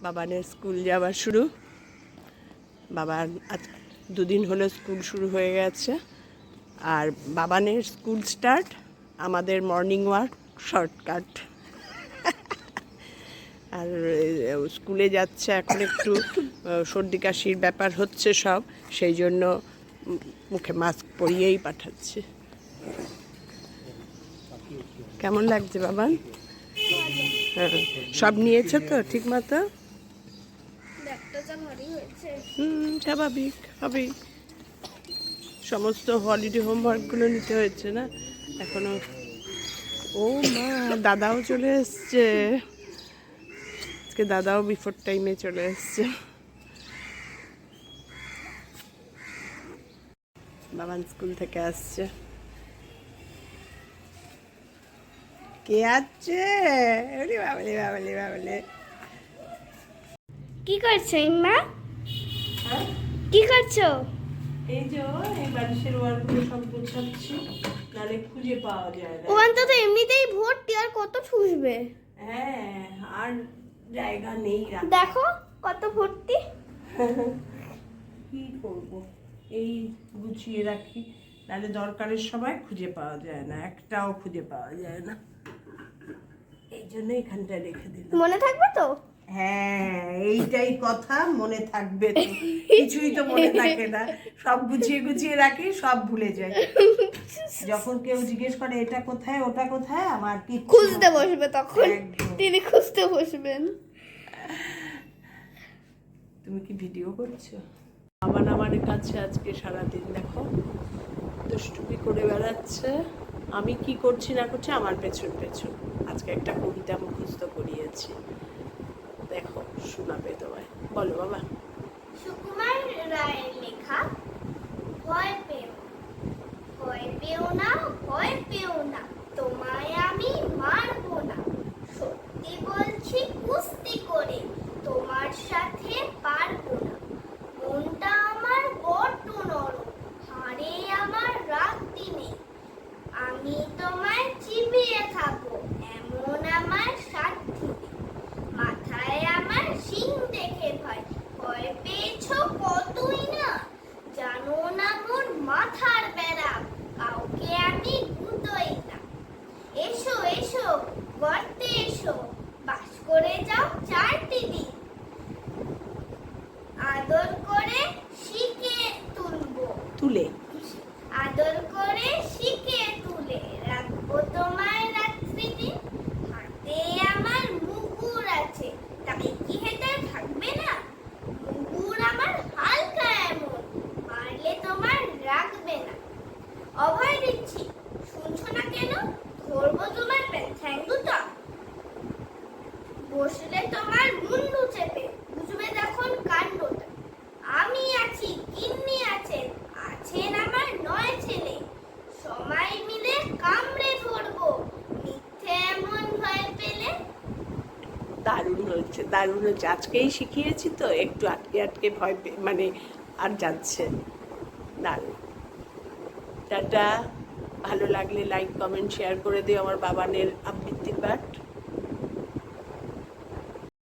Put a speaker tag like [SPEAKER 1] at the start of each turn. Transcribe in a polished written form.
[SPEAKER 1] বাবানের school যাওয়া শুরু। বাবার আজ 2 দিন হলো স্কুল শুরু হয়ে গেছে। আর বাবানের স্কুল স্টার্ট, আমাদের মর্নিং ওয়াক শর্টকাট। আর স্কুলে যাচ্ছে এখন, একটু সর্দি কাশির ব্যাপার হচ্ছে সব, সেই জন্য মুখে মাস্ক পরিয়েই পাঠাচ্ছে। কেমন লাগছে বাবান? হ্যাঁ, সব নিয়েছে তো ঠিক মতো? স্বাভাবিক হবেই, সমস্ত হলিডে হোমওয়ার্কগুলো নিতে হয়েছে না এখনো। ও মা, দাদাও চলে এসছে আজকে, দাদাও বিফোর টাইমে চলে এসছে। বাবান স্কুল থেকে আসছে। কে আছে? বাবলে বাবলে বাবলে,
[SPEAKER 2] কি করছো ইম্মা? কি করছো?
[SPEAKER 1] এই যে এই বালিশের ওয়ারগুলো সব গোছাচ্ছি, নালে খুঁজে পাওয়া যায় না।
[SPEAKER 2] ওখান তো এমনিতেই ভর্তি, আর কত ঠুসবে?
[SPEAKER 1] হ্যাঁ, আর জায়গা নেই।
[SPEAKER 2] দেখো কত ভর্তি।
[SPEAKER 1] কি করব, এই গুছিয়ে রাখি, নালে দরকারের সময় খুঁজে পাওয়া যায় না, একটাও খুঁজে পাওয়া যায় না, এই জন্য এখানটা রেখে দিলাম।
[SPEAKER 2] মনে থাকবে তো?
[SPEAKER 1] হ্যাঁ, এইটাই কথা, মনে থাকবে তো? কিছুই তো মনে থাকে না, সব গুছিয়ে গুছিয়ে রাখি, সব ভুলে যাই। যখন কেউ জিজ্ঞেস করে এটা কোথায় ওটা কোথায়, আমার কি
[SPEAKER 2] খুঁজতে বসবে তখন, তিনি খুঁজতে বসবেন।
[SPEAKER 1] তুমি কি ভিডিও করছো? বাবান আমার কাছে আজকে সারাদিন দেখো দুষ্টুমি করে বেড়াচ্ছে। আমি কি করছি না করছি আমার পেছন পেছন। আজকে একটা কবিতা মুখস্থ করিয়েছি, দেখো শোনাবে তোমায়। বলো বাবা।
[SPEAKER 2] সুকুমার রায়ের লেখা ভয় পেও, ভয় পেও না, ভয় পেও না, তোমায় আমি মারবো না। সত্যি বলছি কুস্তি করে তোমার সাথে পারবো না। মনটা আমার বড্ড নরম, হাড়ে আমার রাখতি নেই। আমি তোমায় চিবিয়ে খাবো, এমন আমার সাধ্যি নেই। মাথায় আমার শিং দেখে ভয়, ভয় পেয়েছো কতই না। জানো না মোর মাথার বেড়া, কাউকে আমি গুঁতোই না। এসো এসো গর্তে এসো, বাস করে যাও 4টি দিন। আদর করে শিকে তুলবো,
[SPEAKER 1] তুলে
[SPEAKER 2] আদর করে শিকে তুলে রাখবো তোমায় রাত্রি দিন। হাতে আমার মুগুর আছে, তাই কি হেঁটে থাকবে না? মুগুর আমার হালকা এমন, মারলে তোমার রাখবে না। অভয় দিচ্ছি, শুনছো না কেন? ধরবো তোমার ঠ্যাং দুটো, বসলে তোমার মুন্ডু চেপে, বুঝবে যখন কাণ্ডটা। আমি আছি, গিন্নি আছেন, আছেন আমার 9 ছেলে, সবাই মিলে কামড়ে ধরবো, মিথ্যে এমন ভয় পেলে।
[SPEAKER 1] দারুণ হচ্ছে, দারুণ হচ্ছে। আজকেই শিখিয়েছি তো, একটু আটকে আটকে ভয় মানে আর যাচ্ছে। দারুণ। টাটা। ভালো লাগলে লাইক কমেন্ট শেয়ার করে দিও আমার বাবানের আবৃত্তির পাঠ।